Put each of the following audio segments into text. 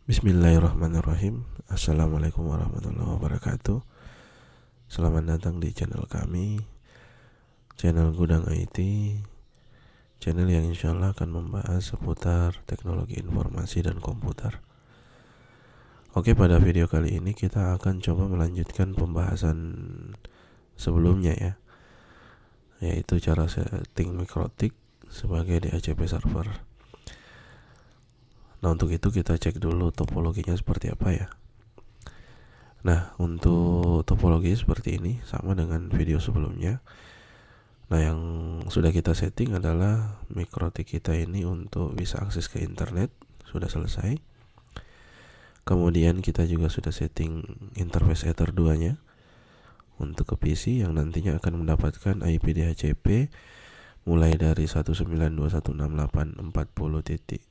Bismillahirrahmanirrahim. Assalamualaikum warahmatullahi wabarakatuh. Selamat datang di channel kami, channel Gudang IT, channel yang insya Allah akan membahas seputar teknologi informasi dan komputer. Oke, pada video kali ini kita akan coba melanjutkan pembahasan sebelumnya ya, yaitu cara setting Mikrotik sebagai DHCP server. Nah, untuk itu kita cek dulu topologinya seperti apa ya. Nah, untuk topologi seperti ini sama dengan video sebelumnya. Nah, yang sudah kita setting adalah Mikrotik kita ini untuk bisa akses ke internet, sudah selesai. Kemudian kita juga sudah setting interface Ether 2-nya untuk ke PC yang nantinya akan mendapatkan IP DHCP mulai dari 192.168.40.10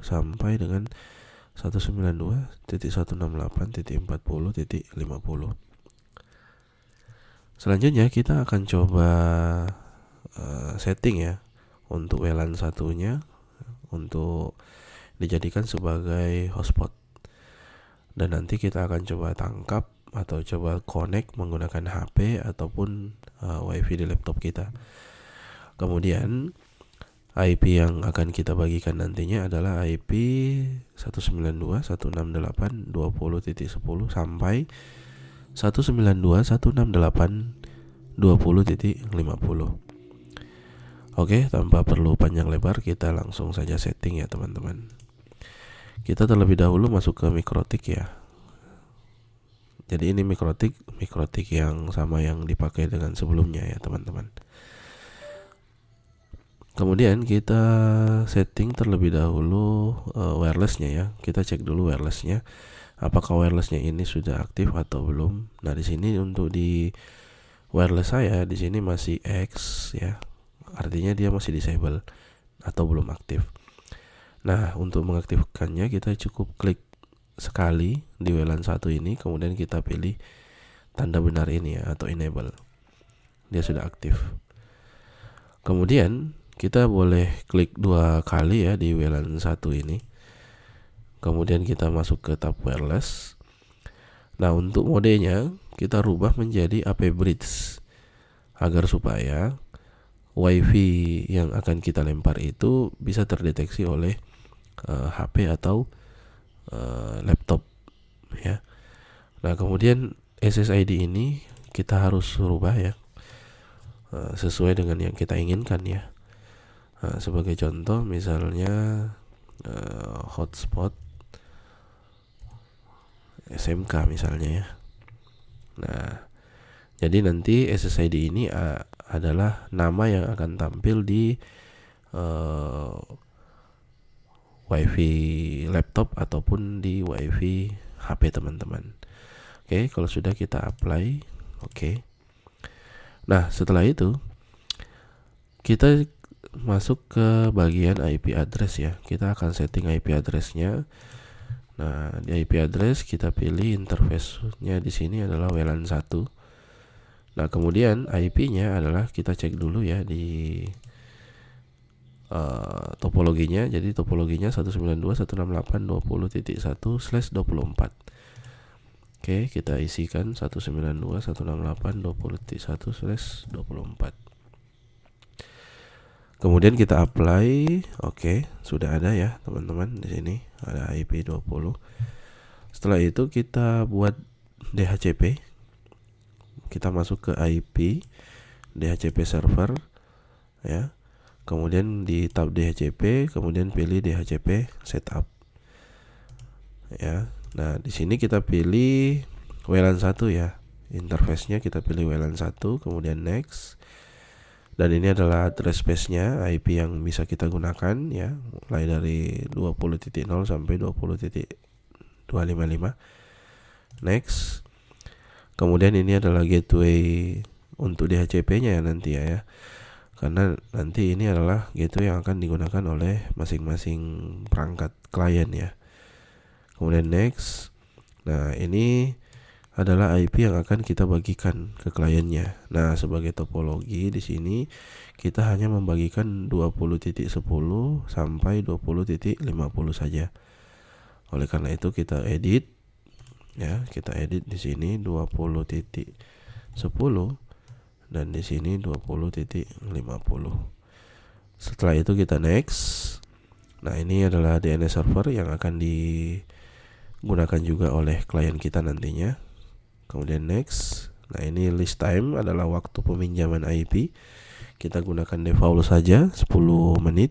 sampai dengan 192.168.40.50. Selanjutnya kita akan coba setting ya untuk WLAN satunya untuk dijadikan sebagai hotspot, dan nanti kita akan coba tangkap atau coba connect menggunakan HP ataupun WiFi di laptop kita. Kemudian IP yang akan kita bagikan nantinya adalah IP 192.168.20.10 sampai 192.168.20.50. Oke, tanpa perlu panjang lebar kita langsung saja setting ya teman-teman. Kita terlebih dahulu masuk ke Mikrotik ya. Jadi ini Mikrotik yang sama yang dipakai dengan sebelumnya ya teman-teman. Kemudian kita setting terlebih dahulu wirelessnya ya. Kita cek dulu wirelessnya, apakah wirelessnya ini sudah aktif atau belum. Nah, di sini untuk di wireless saya di sini masih X ya, artinya dia masih disable atau belum aktif. Nah, untuk mengaktifkannya kita cukup klik sekali di WLAN 1 ini, kemudian kita pilih tanda benar ini ya atau enable. Dia sudah aktif. Kemudian kita boleh klik 2 kali ya di WLAN 1 ini. Kemudian kita masuk ke tab wireless. Nah, untuk modenya kita rubah menjadi AP bridge agar supaya WiFi yang akan kita lempar itu bisa terdeteksi oleh HP atau laptop ya. Nah, kemudian SSID ini kita harus rubah ya sesuai dengan yang kita inginkan ya. Sebagai contoh misalnya hotspot SMK misalnya ya. Nah, jadi nanti SSID ini adalah nama yang akan tampil di WiFi laptop ataupun di WiFi HP teman-teman. Oke, kalau sudah kita apply, oke. Nah, setelah itu kita masuk ke bagian IP address ya. Kita akan setting IP address-nya. Nah, di IP address kita pilih interface-nya di sini adalah WLAN 1. Nah, kemudian IP-nya adalah kita cek dulu ya di topologinya. Jadi topologinya 192.168.20.1/24. Oke, kita isikan 192.168.20.1/24. Kemudian kita apply. Oke, sudah ada ya teman-teman, di sini ada IP 20. Setelah itu kita buat DHCP. Kita masuk ke IP DHCP server ya. Kemudian di tab DHCP, kemudian pilih DHCP setup. Ya. Nah, di sini kita pilih WLAN 1 ya. Interface-nya kita pilih WLAN 1, kemudian next. Dan ini adalah address space-nya, IP yang bisa kita gunakan ya, mulai dari 20.0 sampai 20.255. Next. Kemudian ini adalah gateway untuk DHCP-nya ya nanti ya. Karena nanti ini adalah gateway yang akan digunakan oleh masing-masing perangkat klien ya. Kemudian next. Nah, ini adalah IP yang akan kita bagikan ke kliennya. Nah, sebagai topologi di sini kita hanya membagikan 20.10 sampai 20.50 saja. Oleh karena itu kita edit ya, kita edit di sini 20.10 dan di sini 20.50. Setelah itu kita next. Nah, ini adalah DNS server yang akan digunakan juga oleh klien kita nantinya. Kemudian next. Nah, ini list time adalah waktu peminjaman IP. Kita gunakan default saja 10 menit.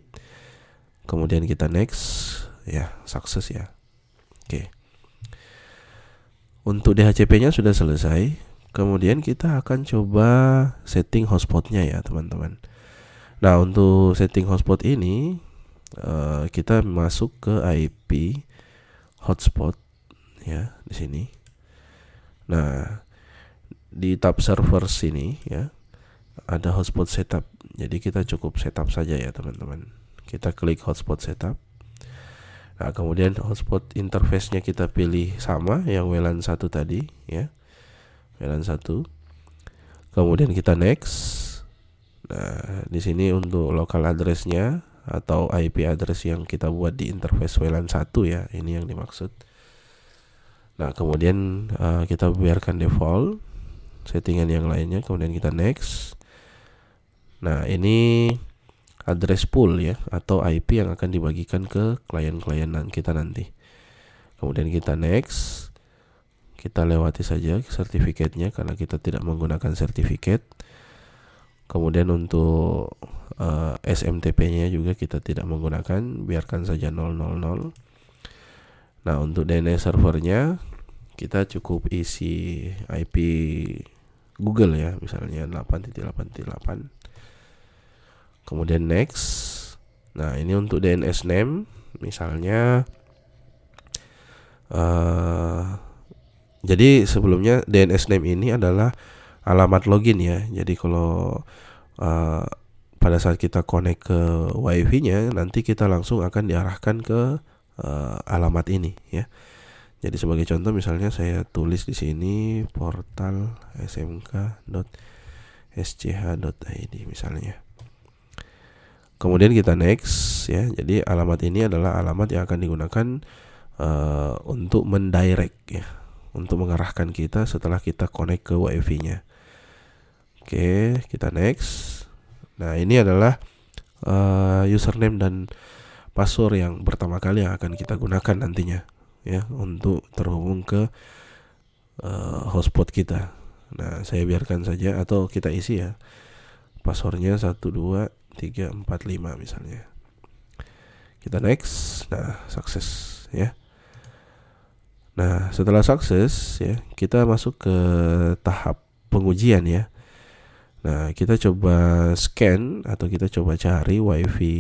Kemudian kita next. Ya, sukses ya. Oke. Untuk DHCP-nya sudah selesai. Kemudian kita akan coba setting hotspotnya ya, teman-teman. Nah, untuk setting hotspot ini kita masuk ke IP hotspot ya, di sini. Nah, di tab server sini ya, ada hotspot setup. Jadi kita cukup setup saja ya, teman-teman. Kita klik hotspot setup. Nah, kemudian hotspot interface-nya kita pilih sama yang WLAN 1 tadi ya. WLAN 1. Kemudian kita next. Nah, di sini untuk local address-nya atau IP address yang kita buat di interface WLAN 1 ya, ini yang dimaksud. Nah, kemudian kita biarkan default settingan yang lainnya, kemudian kita next. Nah, ini address pool ya, atau IP yang akan dibagikan ke klien-klien kita nanti. Kemudian kita next. Kita lewati saja sertifikatnya karena kita tidak menggunakan sertifikat. Kemudian untuk SMTP-nya juga kita tidak menggunakan, biarkan saja 000. Nah, untuk DNS servernya kita cukup isi IP Google ya, misalnya 8.8.8. Kemudian next. Nah, ini untuk DNS name misalnya jadi sebelumnya DNS name ini adalah alamat login ya. Jadi kalau pada saat kita connect ke WiFi-nya, nanti kita langsung akan diarahkan ke alamat ini ya. Jadi sebagai contoh misalnya saya tulis di sini portal smk.sch.id misalnya. Kemudian kita next ya. Jadi alamat ini adalah alamat yang akan digunakan untuk mendirect ya, untuk mengarahkan kita setelah kita connect ke WiFi-nya. Oke, kita next. Nah, ini adalah username dan password yang pertama kali yang akan kita gunakan nantinya ya, untuk terhubung ke hotspot kita. Nah, saya biarkan saja atau kita isi ya. Passwordnya 12345 misalnya. Kita next. Nah, sukses ya. Nah, setelah sukses ya, kita masuk ke tahap pengujian ya. Nah, kita coba scan atau kita coba cari WiFi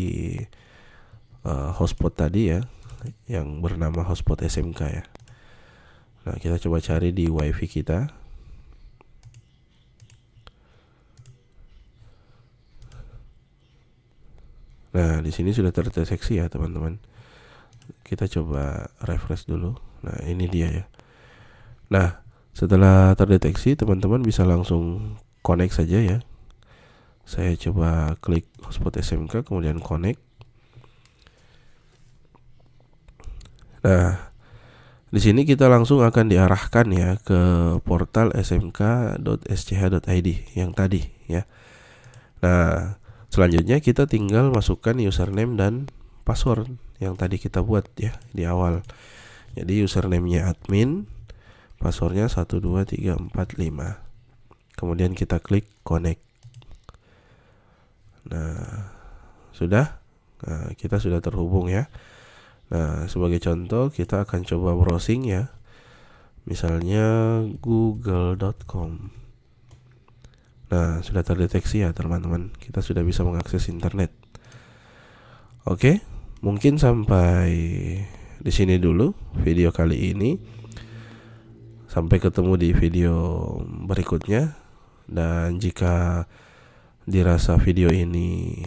hotspot tadi ya, yang bernama hotspot SMK ya. Nah, kita coba cari di WiFi kita. Nah, di sini sudah terdeteksi ya, teman-teman. Kita coba refresh dulu. Nah, ini dia ya. Nah, setelah terdeteksi, teman-teman bisa langsung connect saja ya. Saya coba klik hotspot SMK, kemudian connect. Nah, di sini kita langsung akan diarahkan ya ke portal smk.sch.id yang tadi ya. Nah, selanjutnya kita tinggal masukkan username dan password yang tadi kita buat ya di awal. Jadi username-nya admin, passwordnya 12345. Kemudian kita klik connect. Nah, sudah. Nah, kita sudah terhubung ya. Nah, sebagai contoh kita akan coba browsing ya. Misalnya google.com. Nah, sudah terdeteksi ya, teman-teman. Kita sudah bisa mengakses internet. Oke, mungkin sampai di sini dulu video kali ini. Sampai ketemu di video berikutnya. Dan jika dirasa video ini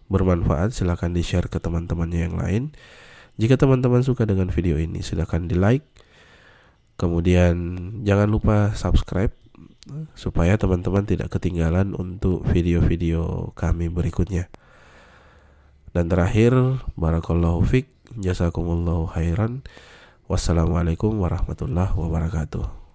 bermanfaat, silakan di-share ke teman-temannya yang lain. Jika teman-teman suka dengan video ini, silakan di-like. Kemudian jangan lupa subscribe supaya teman-teman tidak ketinggalan untuk video-video kami berikutnya. Dan terakhir, barakallahu fiik, jazakumullahu khairan. Wassalamualaikum warahmatullahi wabarakatuh.